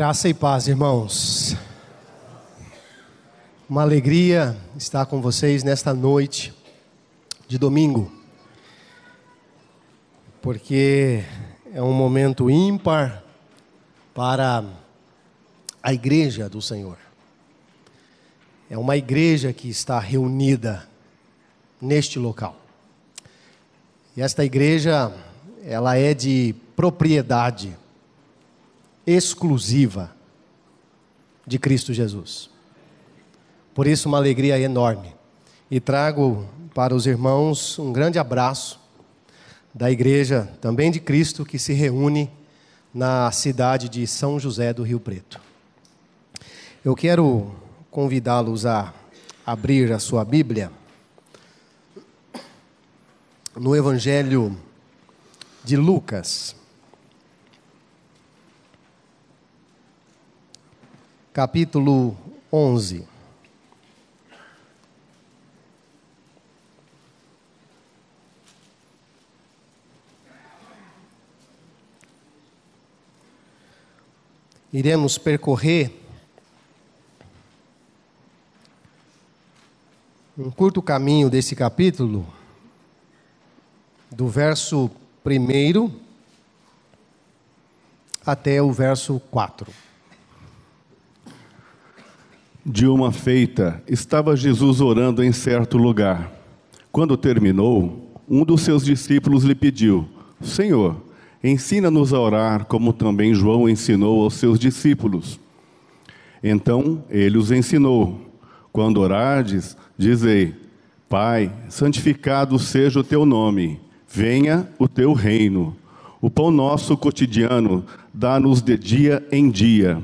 Graça e paz, irmãos. Uma alegria estar com vocês nesta noite de domingo, porque é um momento ímpar para a igreja do Senhor. É uma igreja que está reunida neste local. E esta igreja, ela é de propriedade exclusiva de Cristo Jesus. Por isso, uma alegria enorme. E trago para os irmãos um grande abraço da igreja, também de Cristo, que se reúne na cidade de São José do Rio Preto. Eu quero convidá-los a abrir a sua Bíblia no Evangelho de Lucas, capítulo 11. Iremos percorrer um curto caminho desse capítulo, do verso 1 até o verso 4. De uma feita, estava Jesus orando em certo lugar. Quando terminou, um dos seus discípulos lhe pediu: Senhor, ensina-nos a orar, como também João ensinou aos seus discípulos. Então ele os ensinou: quando orardes, dizei: Pai, santificado seja o teu nome, venha o teu reino. O pão nosso cotidiano dá-nos de dia em dia.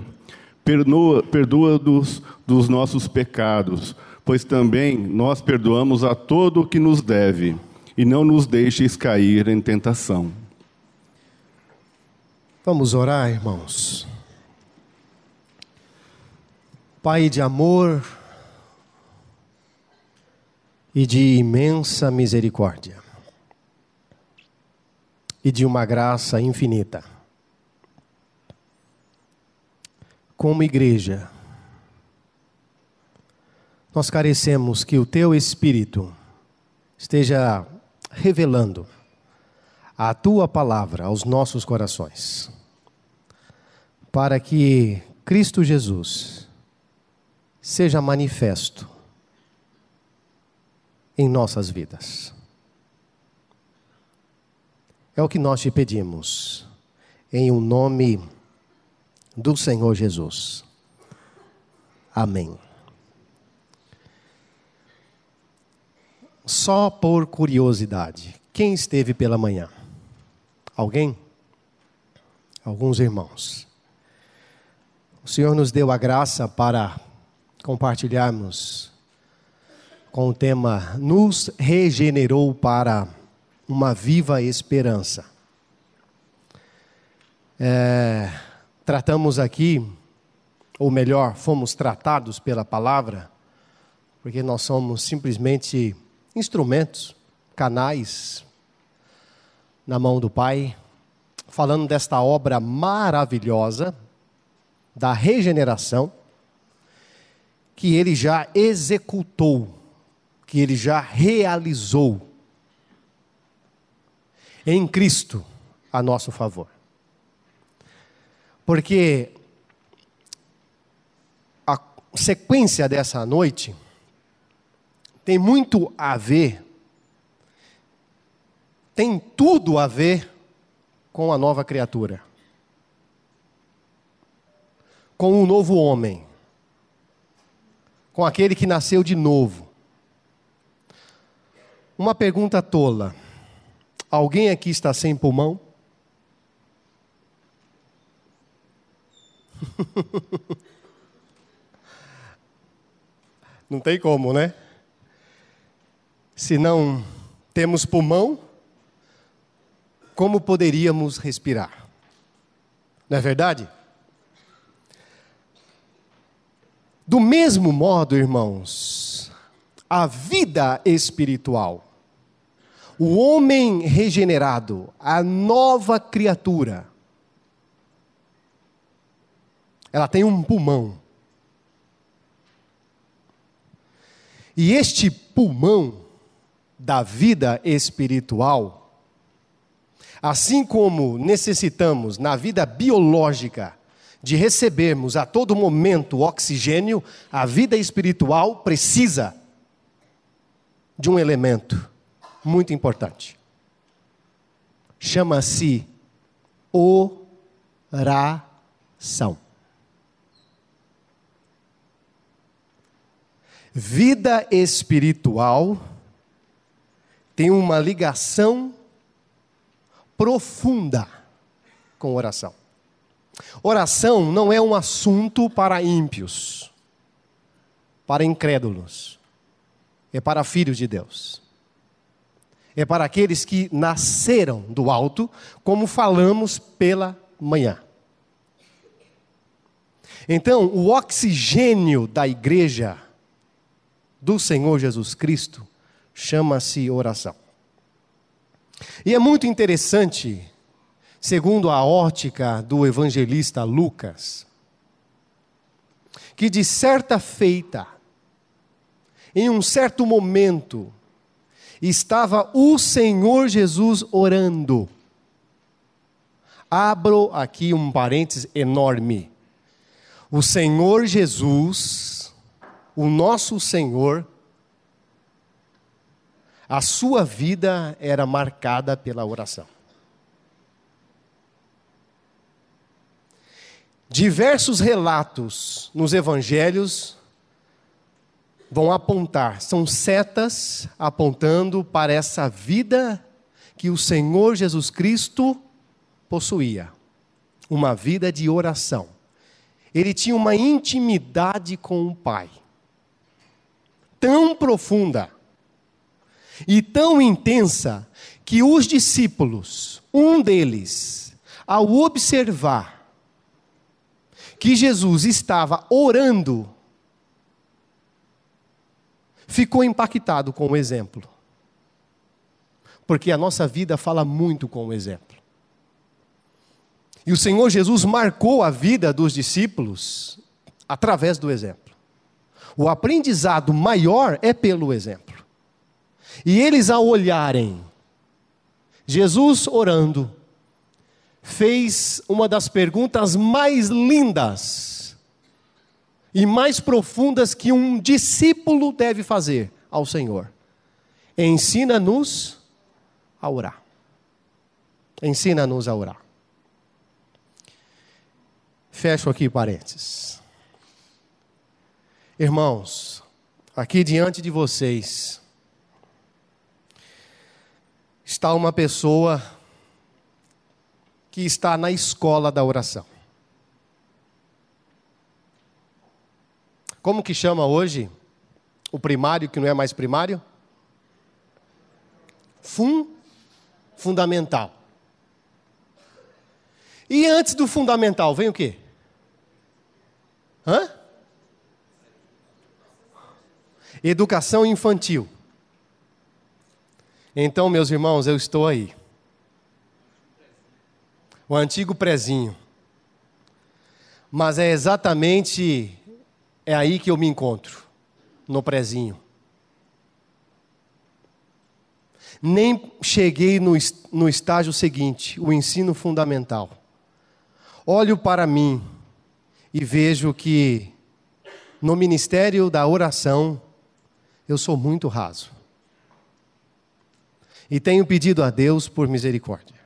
Perdoa-nos dos nossos pecados, pois também nós perdoamos a todo o que nos deve, e não nos deixes cair em tentação. Vamos orar, irmãos. Pai de amor e de imensa misericórdia, e de uma graça infinita, como igreja, nós carecemos que o Teu Espírito esteja revelando a Tua palavra aos nossos corações, para que Cristo Jesus seja manifesto em nossas vidas. É o que nós te pedimos, em o nome do Senhor Jesus. Amém. Só por curiosidade, quem esteve pela manhã? Alguém? Alguns irmãos. O Senhor nos deu a graça para compartilharmos com o tema Nos regenerou para uma viva esperança. Tratamos aqui, ou melhor, fomos tratados pela palavra, porque nós somos simplesmente instrumentos, canais na mão do Pai, falando desta obra maravilhosa da regeneração, que Ele já executou, que Ele já realizou em Cristo a nosso favor. Porque a sequência dessa noite tem muito a ver, tem tudo a ver com a nova criatura, com o novo homem, com aquele que nasceu de novo. Uma pergunta tola: alguém aqui está sem pulmão? Não tem como, né? Se não temos pulmão, como poderíamos respirar? Não é verdade? Do mesmo modo, irmãos, a vida espiritual, o homem regenerado, a nova criatura, Ela tem um pulmão. E este pulmão da vida espiritual, assim como necessitamos na vida biológica de recebermos a todo momento oxigênio, a vida espiritual precisa de um elemento muito importante. Chama-se oração. Vida espiritual tem uma ligação profunda com oração. Oração não é um assunto para ímpios, para incrédulos. É para filhos de Deus. É para aqueles que nasceram do alto, como falamos pela manhã. Então, o oxigênio da igreja do Senhor Jesus Cristo chama-se oração. E é muito interessante, segundo a ótica do evangelista Lucas, que de certa feita, em um certo momento, estava o Senhor Jesus orando. Abro aqui um parênteses enorme. O Senhor Jesus, o nosso Senhor, a sua vida era marcada pela oração. Diversos relatos nos evangelhos vão apontar, são setas apontando para essa vida que o Senhor Jesus Cristo possuía. Uma vida de oração. Ele tinha uma intimidade com o Pai. Tão profunda e tão intensa que os discípulos, um deles, ao observar que Jesus estava orando, ficou impactado com o exemplo. Porque a nossa vida fala muito com o exemplo. E o Senhor Jesus marcou a vida dos discípulos através do exemplo. O aprendizado maior é pelo exemplo. E eles, ao olharem Jesus orando, fez uma das perguntas mais lindas e mais profundas que um discípulo deve fazer ao Senhor. Ensina-nos a orar. Ensina-nos a orar. Fecho aqui parênteses. Irmãos, aqui diante de vocês está uma pessoa que está na escola da oração. Como que chama hoje o primário, que não é mais primário? Fundamental. E antes do fundamental, vem o quê? Educação infantil. Então, meus irmãos, eu estou aí. O antigo prezinho. Mas é exatamente aí que eu me encontro, no prezinho. Nem cheguei no estágio seguinte, o ensino fundamental. Olho para mim e vejo que no ministério da oração eu sou muito raso. E tenho pedido a Deus por misericórdia.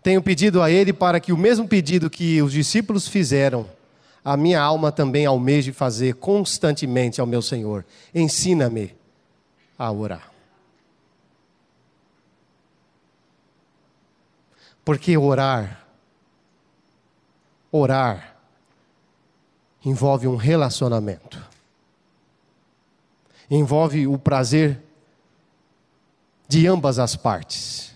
Tenho pedido a Ele para que o mesmo pedido que os discípulos fizeram, a minha alma também almeje fazer constantemente ao meu Senhor. Ensina-me a orar. Porque orar envolve um relacionamento. Envolve o prazer de ambas as partes.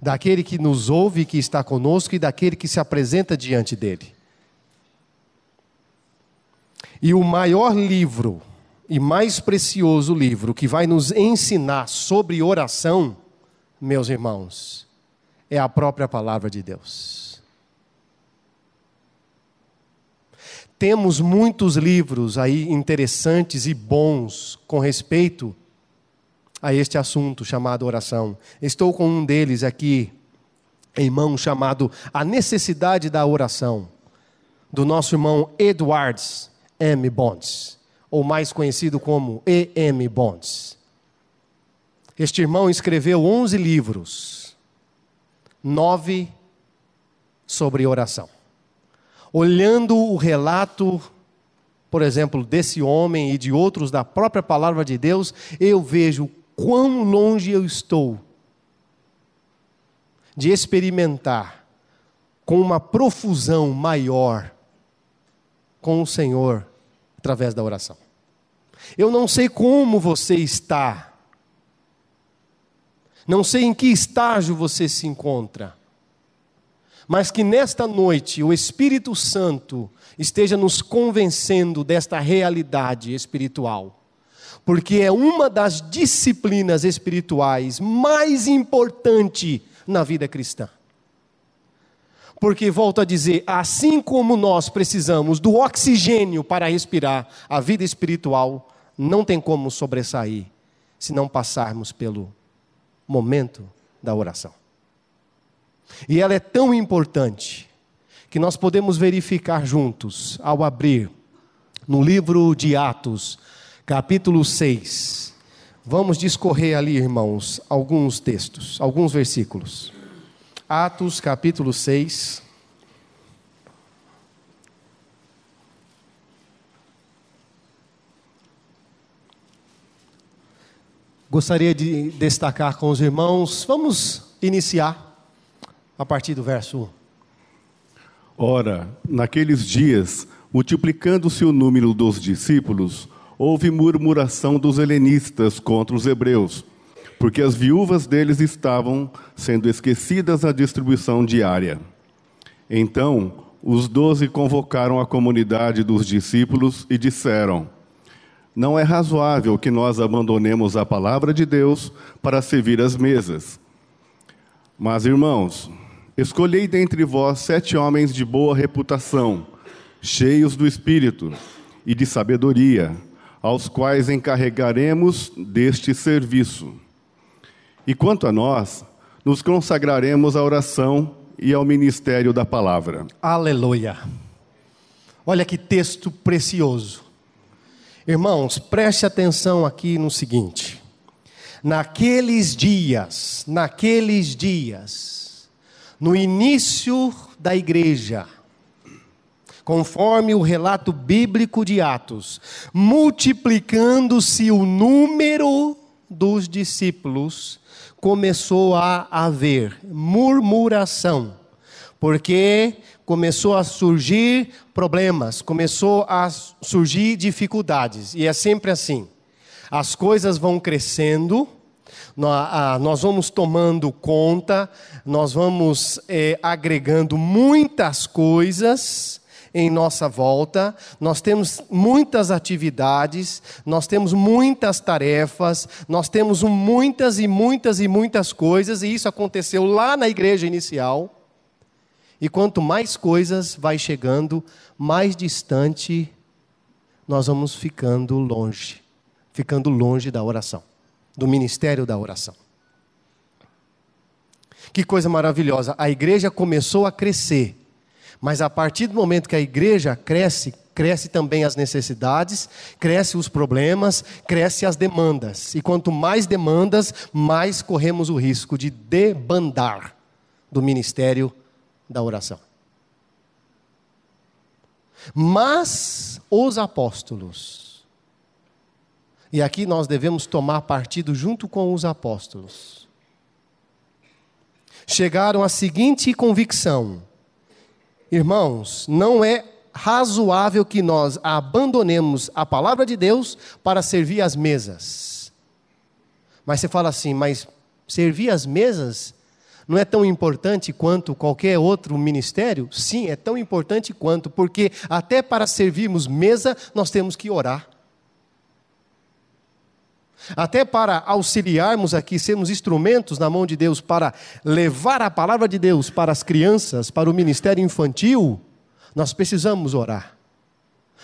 Daquele que nos ouve, que está conosco, e daquele que se apresenta diante dele. E o maior livro, e mais precioso livro, que vai nos ensinar sobre oração, meus irmãos, é a própria palavra de Deus. Temos muitos livros aí interessantes e bons com respeito a este assunto chamado oração. Estou com um deles aqui em mão, chamado A Necessidade da Oração, do nosso irmão Edward M. Bonds, ou mais conhecido como E.M. Bonds. Este irmão escreveu 11 livros, 9 sobre oração. Olhando o relato, por exemplo, desse homem e de outros da própria palavra de Deus, eu vejo quão longe eu estou de experimentar com uma profusão maior com o Senhor através da oração. Eu não sei como você está, não sei em que estágio você se encontra, mas que nesta noite o Espírito Santo esteja nos convencendo desta realidade espiritual, porque é uma das disciplinas espirituais mais importantes na vida cristã. Porque, volto a dizer, assim como nós precisamos do oxigênio para respirar, a vida espiritual não tem como sobressair se não passarmos pelo momento da oração. E ela é tão importante que nós podemos verificar juntos ao abrir no livro de Atos, capítulo 6. Vamos discorrer ali, irmãos, alguns textos, alguns versículos. Atos, capítulo 6. Gostaria de destacar com os irmãos, vamos iniciar a partir do verso 1. Ora, naqueles dias, multiplicando-se o número dos discípulos, houve murmuração dos helenistas contra os hebreus, porque as viúvas deles estavam sendo esquecidas na distribuição diária. Então, os 12 convocaram a comunidade dos discípulos e disseram: não é razoável que nós abandonemos a palavra de Deus para servir às mesas. Mas, irmãos, escolhei dentre vós 7 homens de boa reputação, cheios do Espírito e de sabedoria, aos quais encarregaremos deste serviço. E quanto a nós, nos consagraremos à oração e ao ministério da palavra. Aleluia! Olha que texto precioso. Irmãos, preste atenção aqui no seguinte. Naqueles dias, no início da igreja, conforme o relato bíblico de Atos, multiplicando-se o número dos discípulos, começou a haver murmuração, porque começou a surgir problemas, começou a surgir dificuldades, e é sempre assim. As coisas vão crescendo, nós vamos tomando conta, nós vamos agregando muitas coisas em nossa volta, nós temos muitas atividades, nós temos muitas tarefas, nós temos muitas coisas, e isso aconteceu lá na igreja inicial. E quanto mais coisas vai chegando, mais distante nós vamos ficando longe da oração, do ministério da oração. Que coisa maravilhosa, a igreja começou a crescer, mas a partir do momento que a igreja cresce também as necessidades, cresce os problemas, cresce as demandas. E quanto mais demandas, mais corremos o risco de debandar do ministério da oração. Mas os apóstolos, e aqui nós devemos tomar partido junto com os apóstolos, chegaram à seguinte convicção: irmãos, não é razoável que nós abandonemos a palavra de Deus para servir às mesas. Mas você fala assim, mas servir às mesas não é tão importante quanto qualquer outro ministério? Sim, é tão importante quanto, porque até para servirmos mesa, nós temos que orar. até para auxiliarmos aqui, sermos instrumentos na mão de Deus para levar a palavra de Deus para as crianças, para o ministério infantil, nós precisamos orar.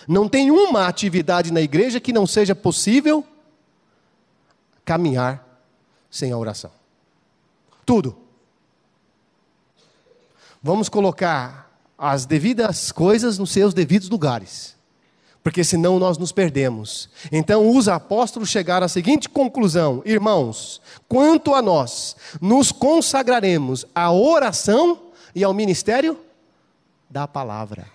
Não tem uma atividade na igreja que não seja possível caminhar sem a oração. Tudo. Vamos colocar as devidas coisas nos seus devidos lugares, porque senão nós nos perdemos. Então os apóstolos chegaram à seguinte conclusão: irmãos, quanto a nós, nos consagraremos à oração e ao ministério da palavra.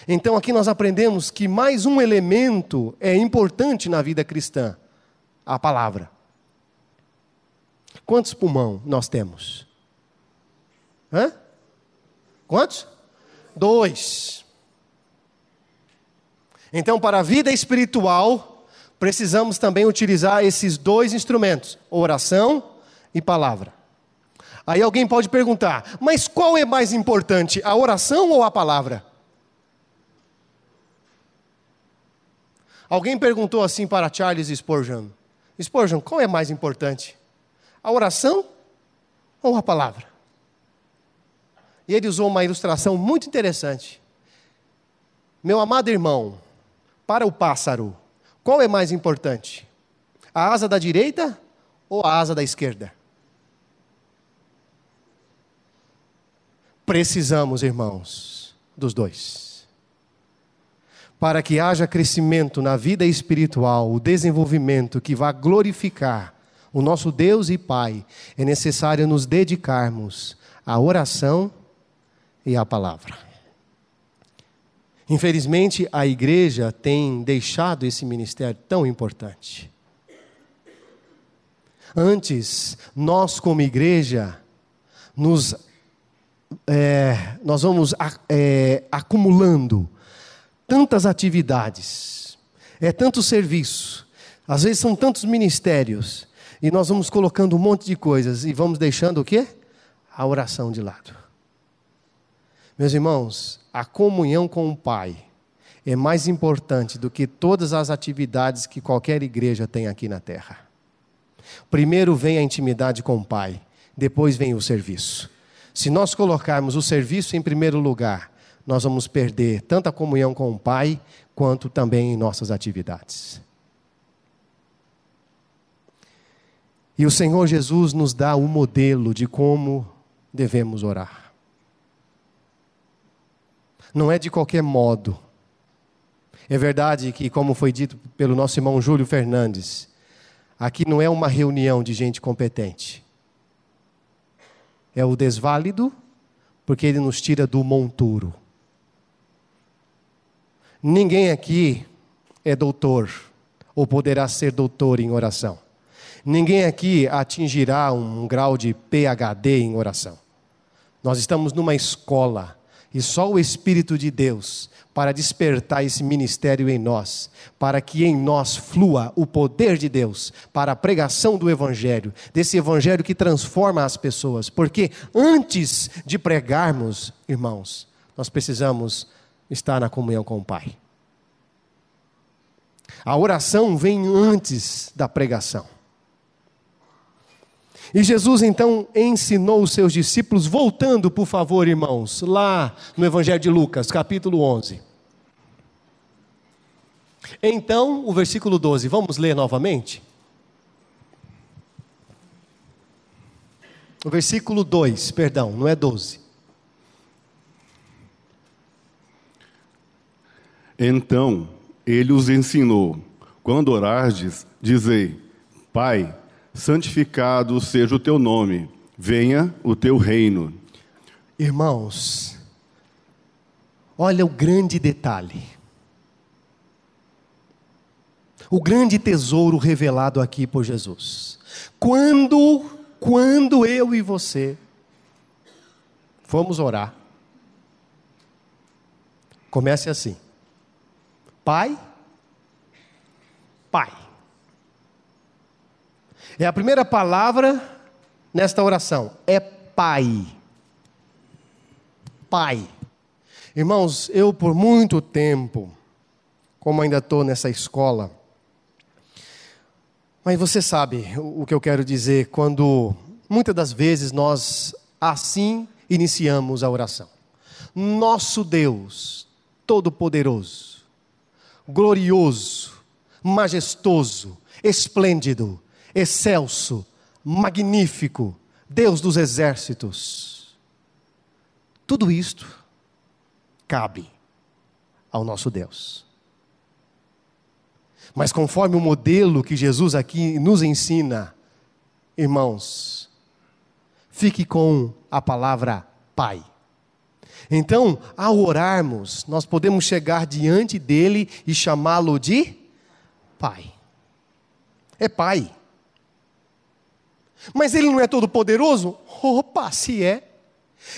Então aqui nós aprendemos que mais um elemento é importante na vida cristã: a palavra. Quantos pulmão nós temos? Hã? Quantos? 2. Então, para a vida espiritual, precisamos também utilizar esses 2 instrumentos: oração e palavra. Aí alguém pode perguntar: mas qual é mais importante, a oração ou a palavra? Alguém perguntou assim para Charles Spurgeon: Spurgeon, qual é mais importante, a oração ou a palavra? E ele usou uma ilustração muito interessante. Meu amado irmão, para o pássaro, qual é mais importante? A asa da direita ou a asa da esquerda? Precisamos, irmãos, dos 2. Para que haja crescimento na vida espiritual, o desenvolvimento que vá glorificar o nosso Deus e Pai, é necessário nos dedicarmos à oração e à palavra. Infelizmente, a igreja tem deixado esse ministério tão importante. Antes, nós como igreja, nós vamos acumulando tantas atividades, tanto serviço, às vezes são tantos ministérios, e nós vamos colocando um monte de coisas, e vamos deixando o quê? A oração de lado. Meus irmãos, a comunhão com o Pai é mais importante do que todas as atividades que qualquer igreja tem aqui na terra. Primeiro vem a intimidade com o Pai, depois vem o serviço. Se nós colocarmos o serviço em primeiro lugar, nós vamos perder tanto a comunhão com o Pai, quanto também em nossas atividades. E o Senhor Jesus nos dá o modelo de como devemos orar. Não é de qualquer modo. É verdade que, como foi dito pelo nosso irmão Júlio Fernandes, aqui não é uma reunião de gente competente. É o desválido, porque ele nos tira do monturo. Ninguém aqui é doutor, ou poderá ser doutor em oração. Ninguém aqui atingirá um grau de PhD em oração. Nós estamos numa escola, e só o Espírito de Deus, para despertar esse ministério em nós, para que em nós flua o poder de Deus, para a pregação do Evangelho, desse Evangelho que transforma as pessoas. Porque antes de pregarmos, irmãos, nós precisamos estar na comunhão com o Pai. A oração vem antes da pregação. E Jesus então ensinou os seus discípulos, voltando por favor irmãos, lá no Evangelho de Lucas, capítulo 11. Então, o versículo 12, vamos ler novamente? O versículo 2, perdão, não é 12. Então, ele os ensinou: quando orardes, dizei: Pai, santificado seja o teu nome, venha o teu reino. Irmãos, olha o grande detalhe. O grande tesouro revelado aqui por Jesus. Quando eu e você formos orar, comece assim: Pai, Pai. É a primeira palavra nesta oração, é Pai. Pai. Irmãos, eu por muito tempo, como ainda estou nessa escola, Mas você sabe o que eu quero dizer quando muitas das vezes nós assim iniciamos a oração. Nosso Deus Todo-Poderoso, glorioso, majestoso, esplêndido, excelso, magnífico, Deus dos exércitos. Tudo isto cabe ao nosso Deus. Mas conforme o modelo que Jesus aqui nos ensina, irmãos, fique com a palavra Pai. Então, ao orarmos, nós podemos chegar diante dele e chamá-lo de Pai. É Pai. Mas ele não é todo poderoso? Opa, se é.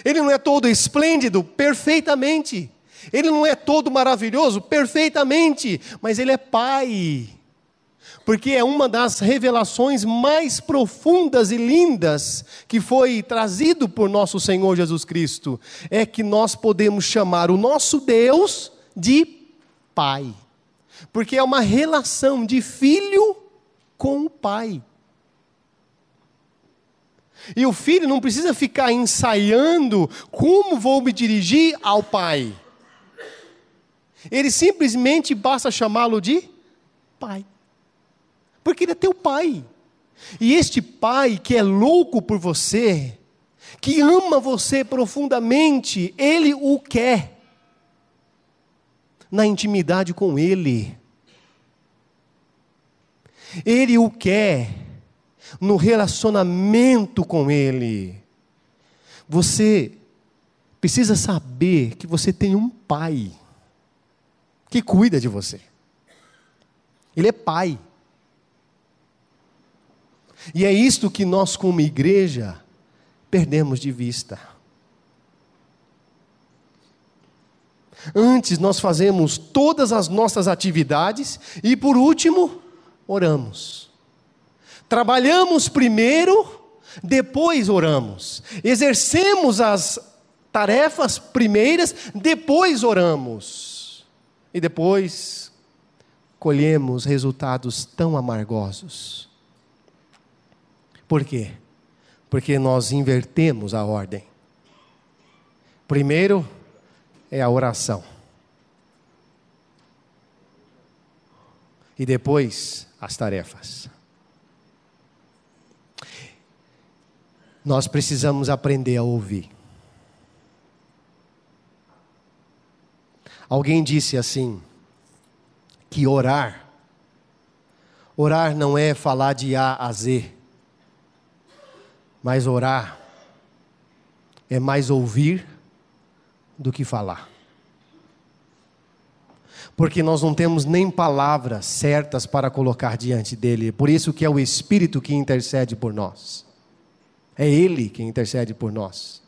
Ele não é todo esplêndido? Perfeitamente. Ele não é todo maravilhoso? Perfeitamente. Mas ele é Pai. Porque é uma das revelações mais profundas e lindas que foi trazido por nosso Senhor Jesus Cristo. É que nós podemos chamar o nosso Deus de Pai. Porque é uma relação de filho com o Pai. E o filho não precisa ficar ensaiando como vou me dirigir ao Pai. Ele simplesmente basta chamá-lo de Pai. Porque ele é teu Pai. E este Pai que é louco por você, que ama você profundamente, Ele o quer. Na intimidade com Ele. Ele o quer no relacionamento com Ele. Você precisa saber que você tem um Pai que cuida de você. Ele é Pai. E é isto que nós como igreja perdemos de vista. Antes nós fazemos todas as nossas atividades e por último, oramos. Trabalhamos primeiro, depois oramos. Exercemos as tarefas primeiras, depois oramos. E depois colhemos resultados tão amargosos. Por quê? Porque nós invertemos a ordem. Primeiro é a oração. E depois as tarefas. Nós precisamos aprender a ouvir. Alguém disse assim, que orar não é falar de A a Z. Mas orar é mais ouvir do que falar. Porque nós não temos nem palavras certas para colocar diante dele. Por isso que é o Espírito que intercede por nós. É Ele que intercede por nós.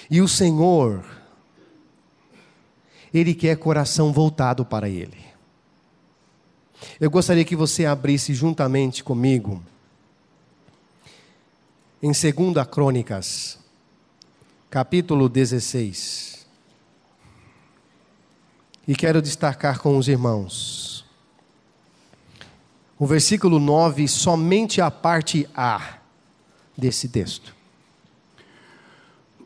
E o Senhor, Ele quer coração voltado para Ele. Eu gostaria que você abrisse juntamente comigo em 2 Crônicas, capítulo 16. E quero destacar com os irmãos o versículo 9, somente a parte A desse texto.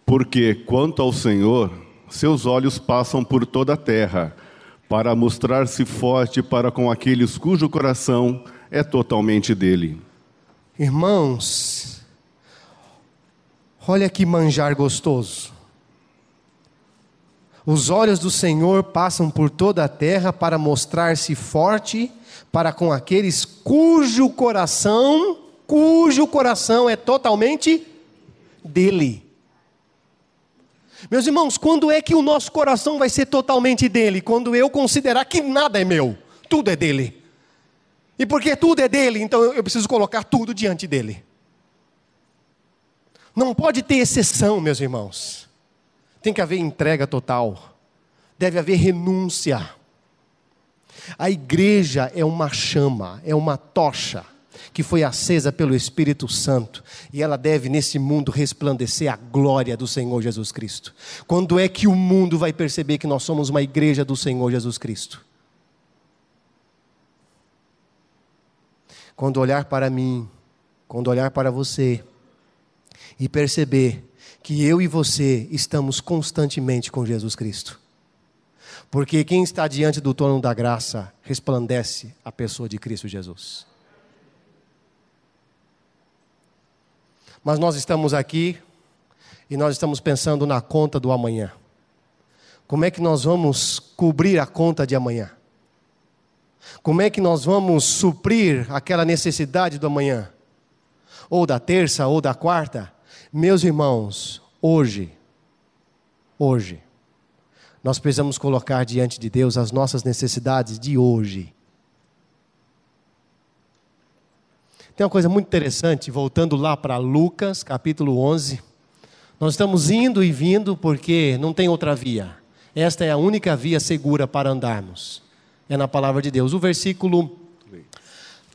Porque quanto ao Senhor, seus olhos passam por toda a terra, para mostrar-se forte para com aqueles cujo coração é totalmente dele. Irmãos, olha que manjar gostoso. Os olhos do Senhor passam por toda a terra para mostrar-se forte para com aqueles cujo coração é totalmente dele. Meus irmãos, quando é que o nosso coração vai ser totalmente dele? Quando eu considerar que nada é meu, tudo é dele. E porque tudo é dele, então eu preciso colocar tudo diante dele. Não pode ter exceção, meus irmãos. Tem que haver entrega total. Deve haver renúncia. A igreja é uma chama, é uma tocha que foi acesa pelo Espírito Santo. E ela deve nesse mundo resplandecer a glória do Senhor Jesus Cristo. Quando é que o mundo vai perceber que nós somos uma igreja do Senhor Jesus Cristo? quando olhar para mim, quando olhar para você e perceber que eu e você estamos constantemente com Jesus Cristo. Porque quem está diante do trono da graça resplandece a pessoa de Cristo Jesus. Mas nós estamos aqui e nós estamos pensando na conta do amanhã. Como é que nós vamos cobrir a conta de amanhã? Como é que nós vamos suprir aquela necessidade do amanhã? Ou da terça, ou da quarta? Meus irmãos, hoje, nós precisamos colocar diante de Deus as nossas necessidades de hoje. Tem uma coisa muito interessante, voltando lá para Lucas, capítulo 11. Nós estamos indo e vindo porque não tem outra via. Esta é a única via segura para andarmos. É na palavra de Deus. O versículo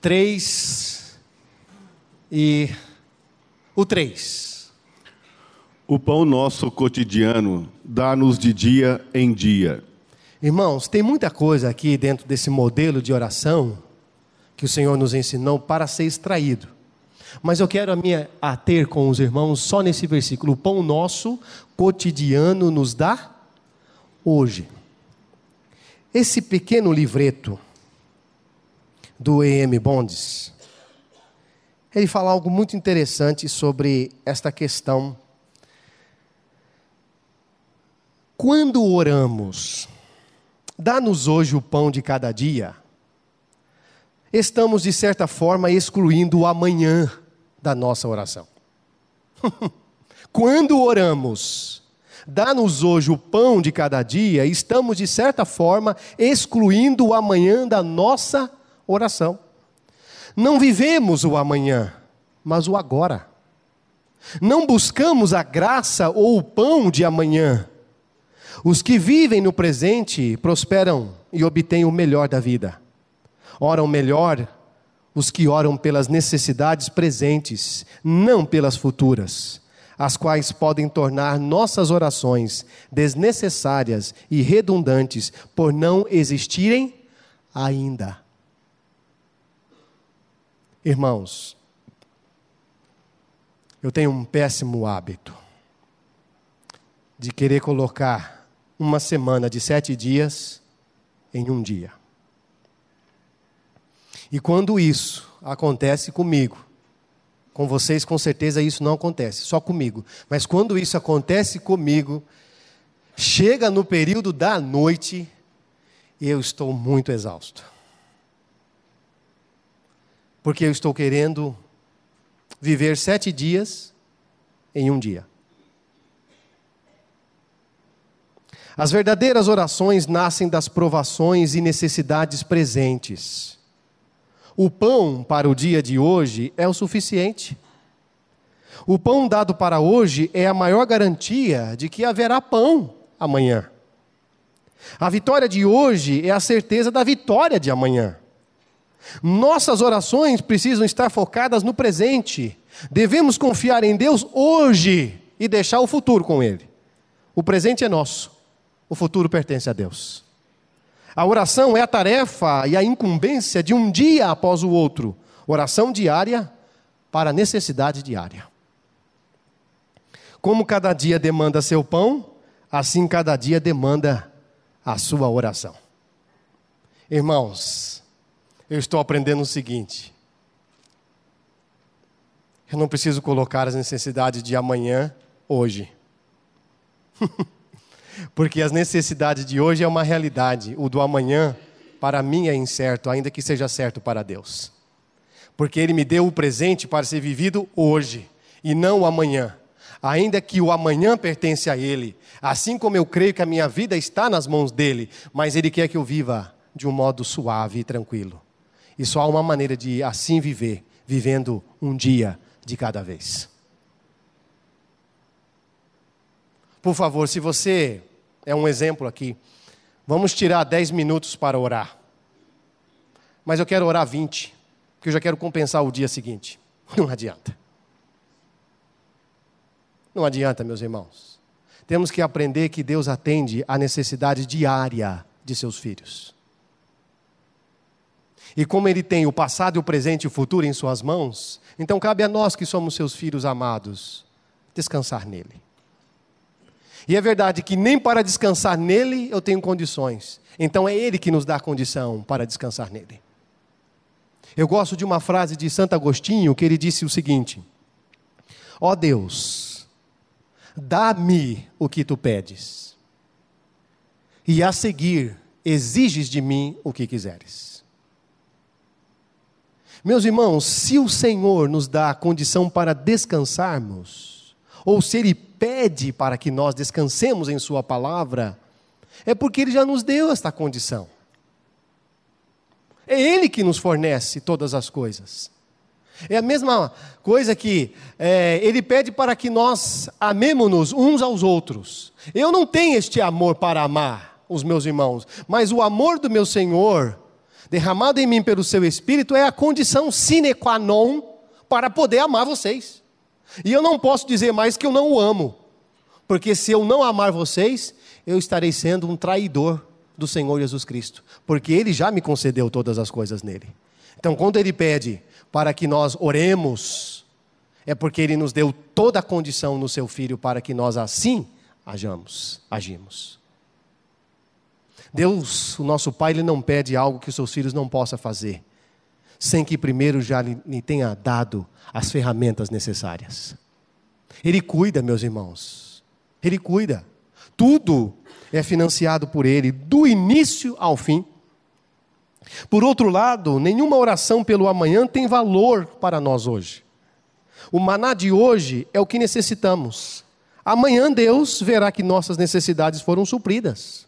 3 e o 3. O pão nosso cotidiano dá-nos de dia em dia. Irmãos, tem muita coisa aqui dentro desse modelo de oração que o Senhor nos ensinou para ser extraído. Mas eu quero me ater com os irmãos só nesse versículo. O pão nosso cotidiano nos dá hoje. Esse pequeno livreto do E.M. Bonds, ele fala algo muito interessante sobre esta questão. Quando oramos, dá-nos hoje o pão de cada dia, estamos de certa forma excluindo o amanhã da nossa oração. Quando oramos, dá-nos hoje o pão de cada dia, estamos de certa forma excluindo o amanhã da nossa oração. Não vivemos o amanhã, mas o agora. Não buscamos a graça ou o pão de amanhã. Os que vivem no presente prosperam e obtêm o melhor da vida. Oram melhor os que oram pelas necessidades presentes, não pelas futuras, as quais podem tornar nossas orações desnecessárias e redundantes por não existirem ainda. Irmãos, eu tenho um péssimo hábito de querer colocar uma semana de 7 dias em um dia. E quando isso acontece comigo, com vocês com certeza isso não acontece, só comigo. Mas quando isso acontece comigo, chega no período da noite, eu estou muito exausto. Porque eu estou querendo viver 7 dias em um dia. As verdadeiras orações nascem das provações e necessidades presentes. O pão para o dia de hoje é o suficiente. O pão dado para hoje é a maior garantia de que haverá pão amanhã. A vitória de hoje é a certeza da vitória de amanhã. Nossas orações precisam estar focadas no presente. Devemos confiar em Deus hoje e deixar o futuro com Ele. O presente é nosso, o futuro pertence a Deus. A oração é a tarefa e a incumbência de um dia após o outro. Oração diária para a necessidade diária. Como cada dia demanda seu pão, assim cada dia demanda a sua oração. Irmãos, eu estou aprendendo o seguinte: eu não preciso colocar as necessidades de amanhã, hoje. Porque as necessidades de hoje é uma realidade. O do amanhã, para mim, é incerto, ainda que seja certo para Deus. Porque Ele me deu o presente para ser vivido hoje, e não o amanhã. Ainda que o amanhã pertence a Ele, assim como eu creio que a minha vida está nas mãos dEle, mas Ele quer que eu viva de um modo suave e tranquilo. E só há uma maneira de assim viver, vivendo um dia de cada vez. Por favor, se você é um exemplo aqui, vamos tirar 10 minutos para orar. Mas eu quero orar 20, porque eu já quero compensar o dia seguinte. Não adianta. Não adianta, meus irmãos. Temos que aprender que Deus atende à necessidade diária de seus filhos. E como Ele tem o passado, o presente e o futuro em suas mãos, então cabe a nós que somos seus filhos amados, descansar nele. E é verdade que nem para descansar nele eu tenho condições. Então é Ele que nos dá a condição para descansar nele. Eu gosto de uma frase de Santo Agostinho, que ele disse o seguinte: ó Deus, dá-me o que tu pedes, e a seguir exiges de mim o que quiseres. Meus irmãos, se o Senhor nos dá a condição para descansarmos, ou se Ele pede para que nós descansemos em sua palavra, é porque Ele já nos deu esta condição. É Ele que nos fornece todas as coisas. É a mesma coisa que Ele pede para que nós amemos-nos uns aos outros. Eu não tenho este amor para amar os meus irmãos, mas o amor do meu Senhor, derramado em mim pelo seu Espírito, é a condição sine qua non para poder amar vocês. E eu não posso dizer mais que eu não o amo, porque se eu não amar vocês, eu estarei sendo um traidor do Senhor Jesus Cristo, porque Ele já me concedeu todas as coisas nele. Então, quando Ele pede para que nós oremos, é porque Ele nos deu toda a condição no seu Filho para que nós assim agimos. Deus, o nosso Pai, Ele não pede algo que os seus filhos não possam fazer, sem que primeiro já lhe tenha dado as ferramentas necessárias. Ele cuida, meus irmãos, Ele cuida. Tudo é financiado por Ele, do início ao fim. Por outro lado, nenhuma oração pelo amanhã tem valor para nós hoje. O maná de hoje é o que necessitamos. Amanhã Deus verá que nossas necessidades foram supridas.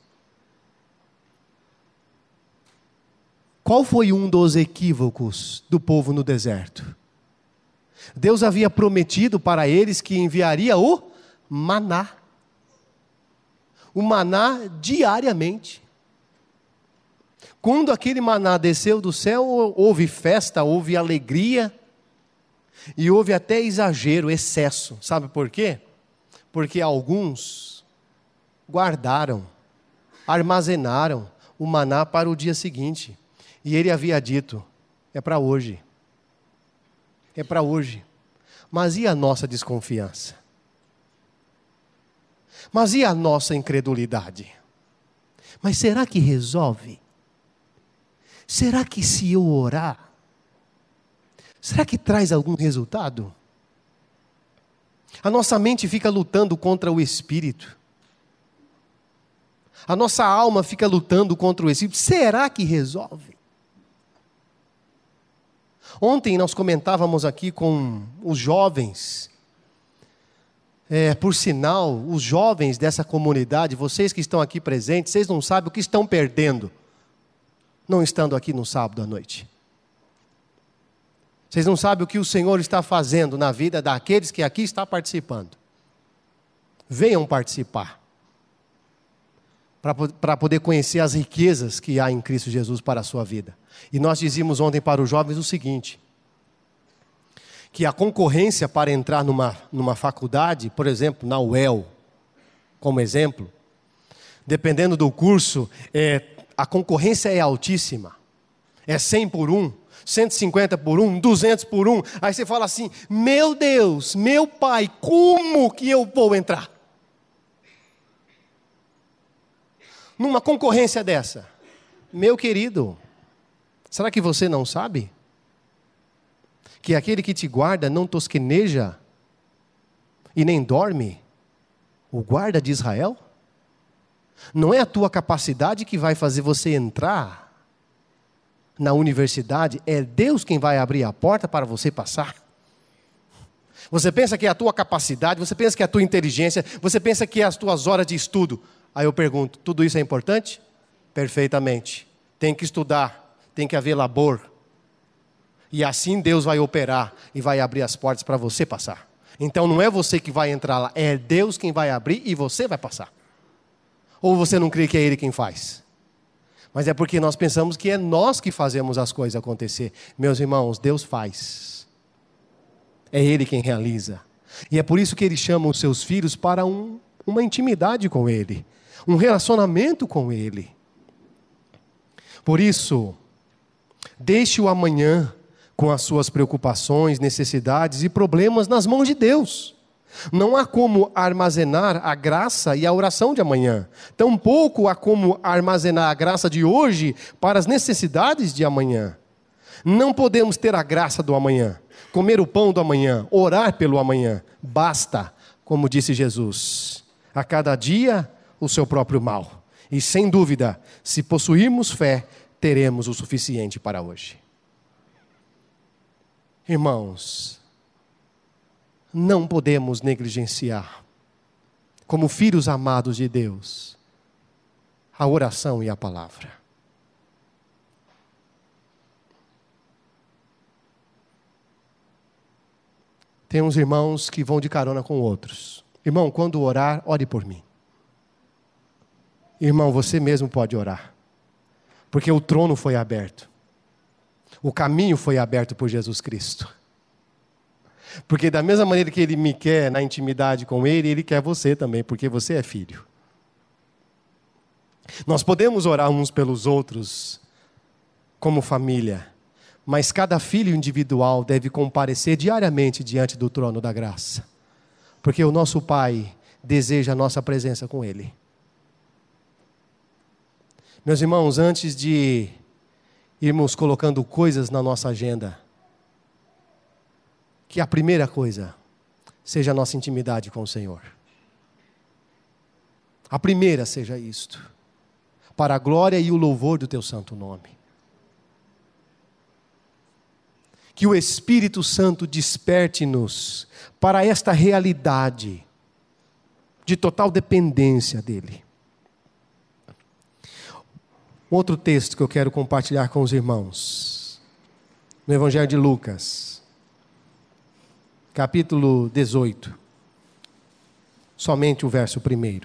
Qual foi um dos equívocos do povo no deserto? Deus havia prometido para eles que enviaria o maná. O maná diariamente. Quando aquele maná desceu do céu, houve festa, houve alegria, e houve até exagero, excesso. Sabe por quê? Porque alguns guardaram, armazenaram o maná para o dia seguinte. E ele havia dito, é para hoje. É para hoje. Mas e a nossa desconfiança? Mas e a nossa incredulidade? Mas será que resolve? Será que se eu orar, será que traz algum resultado? A nossa mente fica lutando contra o Espírito. A nossa alma fica lutando contra o Espírito. Será que resolve? Ontem nós comentávamos aqui com os jovens. Por sinal, os jovens dessa comunidade, vocês que estão aqui presentes, vocês não sabem o que estão perdendo, não estando aqui no sábado à noite. Vocês não sabem o que o Senhor está fazendo na vida daqueles que aqui estão participando. Venham participar, para poder conhecer as riquezas que há em Cristo Jesus para a sua vida. E nós dizíamos ontem para os jovens o seguinte, que a concorrência para entrar numa faculdade, por exemplo, na UEL, como exemplo, dependendo do curso, a concorrência é altíssima. É 100 por 1, 150 por 1, 200 por 1. Aí você fala assim, meu Deus, meu Pai, como que eu vou entrar? Numa concorrência dessa, meu querido, será que você não sabe? Que aquele que te guarda não tosqueneja e nem dorme, o guarda de Israel? Não é a tua capacidade que vai fazer você entrar na universidade, é Deus quem vai abrir a porta para você passar. Você pensa que é a tua capacidade, você pensa que é a tua inteligência, você pensa que é as tuas horas de estudo. Aí eu pergunto, tudo isso é importante? Perfeitamente. Tem que estudar, tem que haver labor. E assim Deus vai operar e vai abrir as portas para você passar. Então não é você que vai entrar lá, é Deus quem vai abrir e você vai passar. Ou você não crê que é Ele quem faz? Mas é porque nós pensamos que é nós que fazemos as coisas acontecer. Meus irmãos, Deus faz. É Ele quem realiza. E é por isso que Ele chama os seus filhos para uma intimidade com Ele. Um relacionamento com Ele. Por isso, Deixe o amanhã com as suas preocupações, necessidades e problemas nas mãos de Deus. Não há como armazenar a graça e a oração de amanhã. Tampouco há como armazenar a graça de hoje para as necessidades de amanhã. Não podemos ter a graça do amanhã, comer o pão do amanhã, orar pelo amanhã. Basta, como disse Jesus, a cada dia o seu próprio mal. E sem dúvida, se possuirmos fé, teremos o suficiente para hoje. Irmãos, não podemos negligenciar, como filhos amados de Deus, a oração e a palavra. Tem uns irmãos que vão de carona com outros. Irmão, quando orar, ore por mim. Irmão, você mesmo pode orar, porque o trono foi aberto. O caminho foi aberto por Jesus Cristo. Porque da mesma maneira que Ele me quer na intimidade com Ele, Ele quer você também, porque você é filho. Nós podemos orar uns pelos outros, como família, mas cada filho individual deve comparecer diariamente diante do trono da graça. Porque o nosso Pai deseja a nossa presença com Ele. Meus irmãos, antes de irmos colocando coisas na nossa agenda, que a primeira coisa seja a nossa intimidade com o Senhor. A primeira seja isto, para a glória e o louvor do Teu santo nome. Que o Espírito Santo desperte-nos para esta realidade de total dependência dEle. Outro texto que eu quero compartilhar com os irmãos, no Evangelho de Lucas, capítulo 18, somente o verso 1.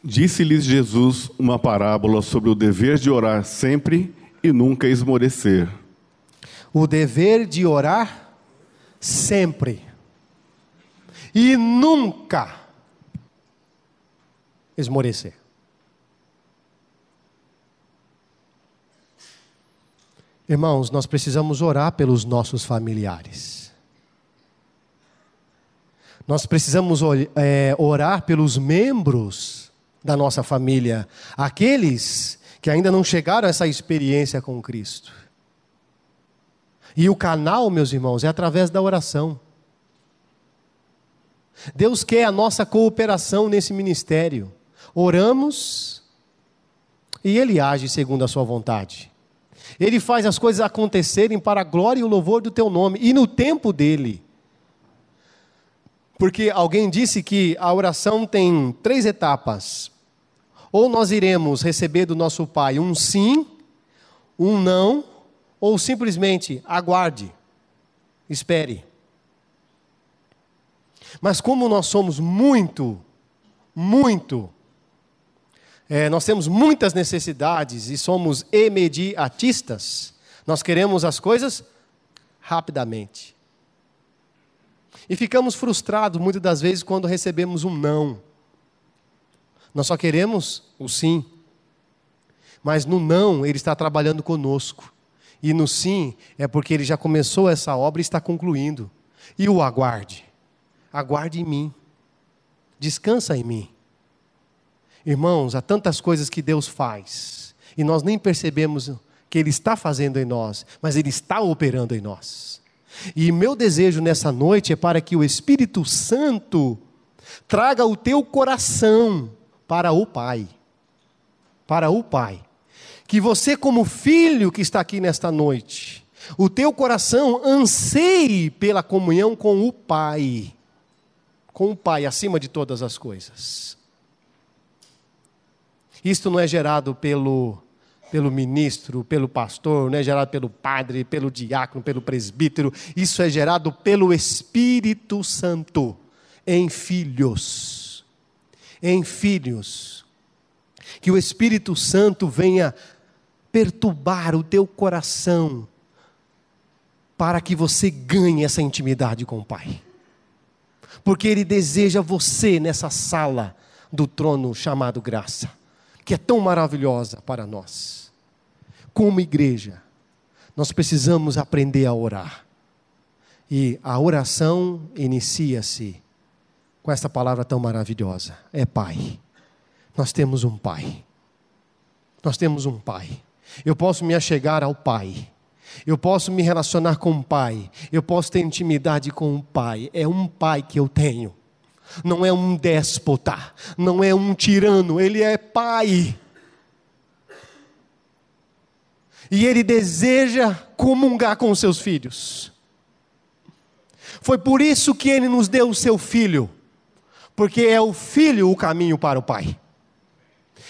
Disse-lhes Jesus uma parábola sobre o dever de orar sempre e nunca esmorecer. O dever de orar sempre e nunca esmorecer. Irmãos, nós precisamos orar pelos nossos familiares. Nós precisamos orar pelos membros da nossa família, aqueles que ainda não chegaram a essa experiência com Cristo. E o canal, meus irmãos, é através da oração. Deus quer a nossa cooperação nesse ministério. Oramos e Ele age segundo a sua vontade. Ele faz as coisas acontecerem para a glória e o louvor do Teu nome e no tempo dEle. Porque alguém disse que a oração tem 3 etapas. Ou nós iremos receber do nosso Pai um sim, um não, ou simplesmente aguarde, espere. Mas como nós somos nós temos muitas necessidades e somos imediatistas, nós queremos as coisas rapidamente. E ficamos frustrados muitas das vezes quando recebemos um não. Nós só queremos o sim. Mas no não Ele está trabalhando conosco. E no sim é porque Ele já começou essa obra e está concluindo. E o aguarde. Aguarde em mim. Descansa em mim. Irmãos, há tantas coisas que Deus faz. E nós nem percebemos que Ele está fazendo em nós. Mas Ele está operando em nós. E meu desejo nessa noite é para que o Espírito Santo traga o teu coração para o Pai. Para o Pai. Que você, como filho que está aqui nesta noite, o teu coração anseie pela comunhão com o Pai. Com o Pai acima de todas as coisas. Isto não é gerado pelo ministro, pelo pastor, não é gerado pelo padre, pelo diácono, pelo presbítero. Isso é gerado pelo Espírito Santo em filhos. Em filhos. Que o Espírito Santo venha perturbar o teu coração para que você ganhe essa intimidade com o Pai. Porque Ele deseja você nessa sala do trono chamado graça. que é tão maravilhosa para nós. Como igreja, nós precisamos aprender a orar. E a oração inicia-se com essa palavra tão maravilhosa. É Pai. Nós temos um Pai. Nós temos um Pai. Eu posso me achegar ao Pai. Eu posso me relacionar com o Pai. Eu posso ter intimidade com o Pai. É um Pai que eu tenho. Não é um déspota. Não é um tirano. Ele é Pai. E Ele deseja comungar com os seus filhos. Foi por isso que Ele nos deu o seu Filho. Porque é o Filho o caminho para o Pai.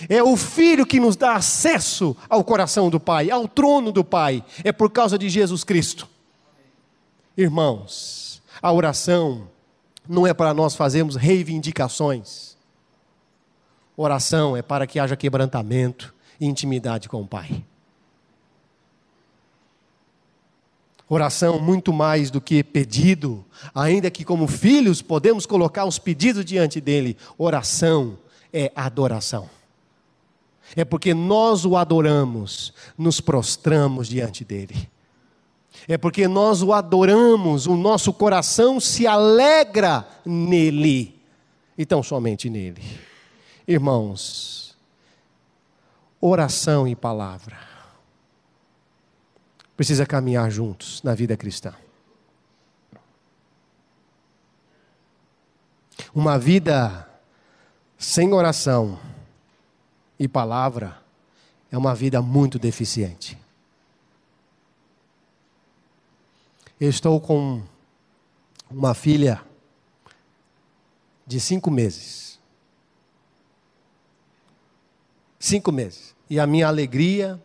É o Filho que nos dá acesso ao coração do Pai, ao trono do Pai. É por causa de Jesus Cristo. Irmãos, a oração não é para nós fazermos reivindicações. Oração é para que haja quebrantamento e intimidade com o Pai. Oração muito mais do que pedido, ainda que como filhos podemos colocar os pedidos diante dele. Oração é adoração. É porque nós o adoramos, nos prostramos diante dele. É porque nós o adoramos, o nosso coração se alegra nele. E tão somente nele. Irmãos, oração e palavra precisa caminhar juntos na vida cristã. Uma vida sem oração e palavra é uma vida muito deficiente. Eu estou com uma filha de 5 meses. 5 meses. E a minha alegria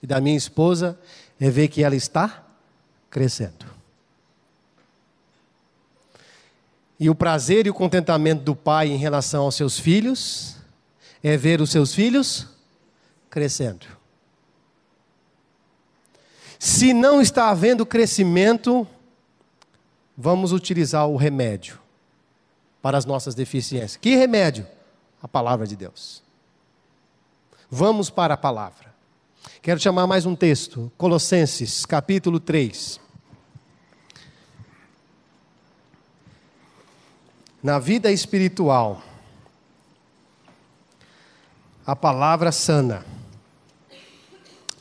e da minha esposa é ver que ela está crescendo. E o prazer e o contentamento do pai em relação aos seus filhos é ver os seus filhos crescendo. Se não está havendo crescimento, vamos utilizar o remédio para as nossas deficiências. Que remédio? A palavra de Deus. Vamos para a palavra. Quero chamar mais um texto, Colossenses, capítulo 3. Na vida espiritual, a palavra sana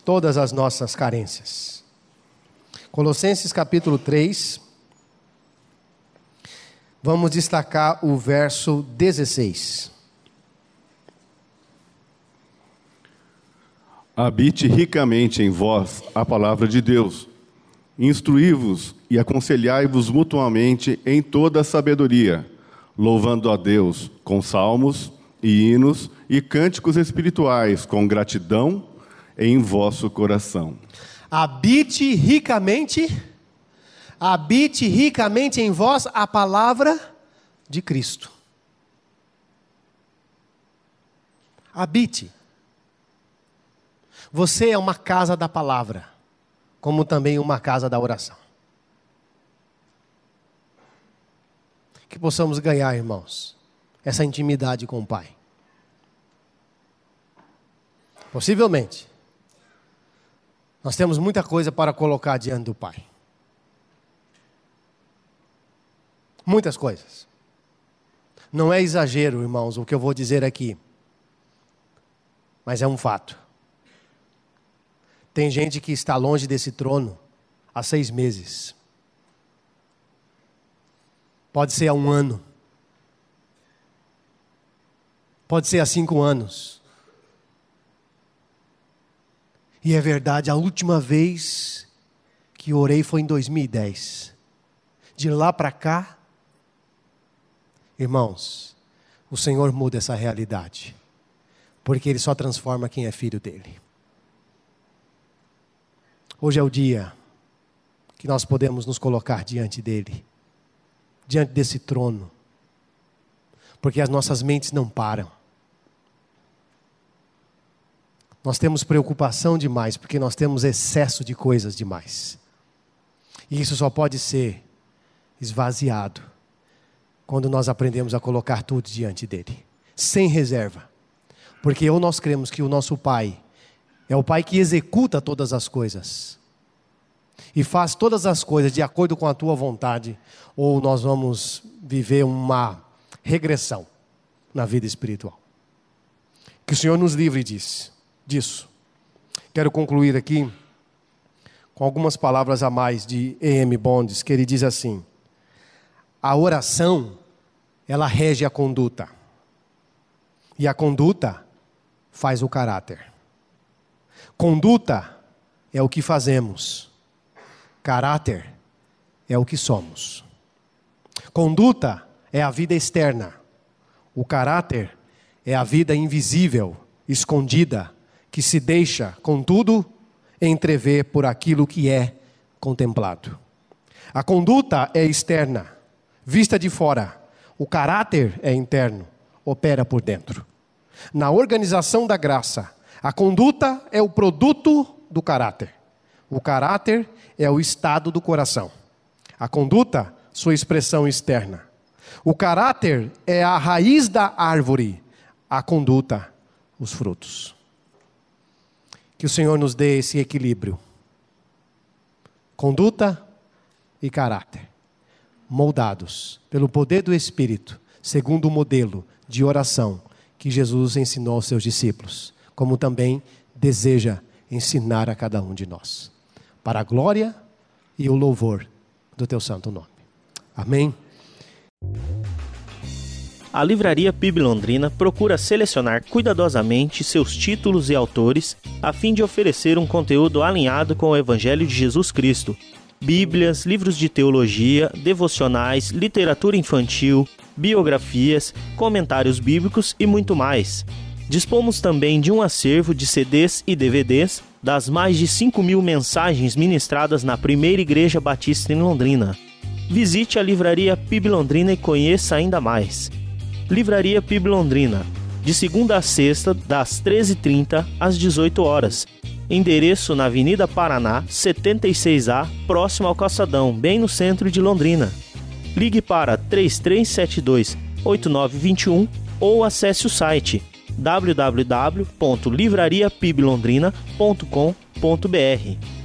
todas as nossas carências. Colossenses, capítulo 3. Vamos destacar o verso 16. Habite ricamente em vós a palavra de Deus. Instruí-vos e aconselhai-vos mutuamente em toda a sabedoria, louvando a Deus com salmos e hinos e cânticos espirituais, com gratidão em vosso coração. Habite ricamente em vós a palavra de Cristo. Habite. Você é uma casa da palavra, como também uma casa da oração. Que possamos ganhar, irmãos, essa intimidade com o Pai. Possivelmente, nós temos muita coisa para colocar diante do Pai. Muitas coisas. Não é exagero, irmãos, o que eu vou dizer aqui. Mas é um fato. Tem gente que está longe desse trono há 6 meses. Pode ser há 1 ano. Pode ser há 5 anos. E é verdade, a última vez que orei foi em 2010. De lá para cá, irmãos, o Senhor muda essa realidade. Porque Ele só transforma quem é filho dEle. Hoje é o dia que nós podemos nos colocar diante dEle. Diante desse trono. Porque as nossas mentes não param. Nós temos preocupação demais, porque nós temos excesso de coisas demais. E isso só pode ser esvaziado quando nós aprendemos a colocar tudo diante dEle. Sem reserva. Porque ou nós cremos que o nosso Pai é o Pai que executa todas as coisas e faz todas as coisas de acordo com a tua vontade, ou nós vamos viver uma regressão na vida espiritual. Que o Senhor nos livre disso. Quero concluir aqui com algumas palavras a mais de E.M. Bonds, que ele diz assim: a oração, ela rege a conduta, e a conduta faz o caráter. Conduta é o que fazemos, caráter é o que somos. Conduta é a vida externa, o caráter é a vida invisível, escondida, que se deixa, contudo, entrever por aquilo que é contemplado. A conduta é externa, vista de fora. O caráter é interno, opera por dentro. Na organização da graça, a conduta é o produto do caráter. O caráter é o estado do coração. A conduta, sua expressão externa. O caráter é a raiz da árvore. A conduta, os frutos. Que o Senhor nos dê esse equilíbrio. Conduta e caráter. Moldados pelo poder do Espírito, segundo o modelo de oração que Jesus ensinou aos seus discípulos, como também deseja ensinar a cada um de nós, para a glória e o louvor do teu santo nome. Amém. A Livraria PIB Londrina procura selecionar cuidadosamente seus títulos e autores a fim de oferecer um conteúdo alinhado com o Evangelho de Jesus Cristo. Bíblias, livros de teologia, devocionais, literatura infantil, biografias, comentários bíblicos e muito mais. Dispomos também de um acervo de CDs e DVDs das mais de 5.000 mensagens ministradas na Primeira Igreja Batista em Londrina. Visite a Livraria PIB Londrina e conheça ainda mais. Livraria PIB Londrina, de segunda a sexta, das 13h30 às 18 horas. Endereço na Avenida Paraná, 76A, próximo ao Calçadão, bem no centro de Londrina. Ligue para 3372-8921 ou acesse o site www.livrariapiblondrina.com.br.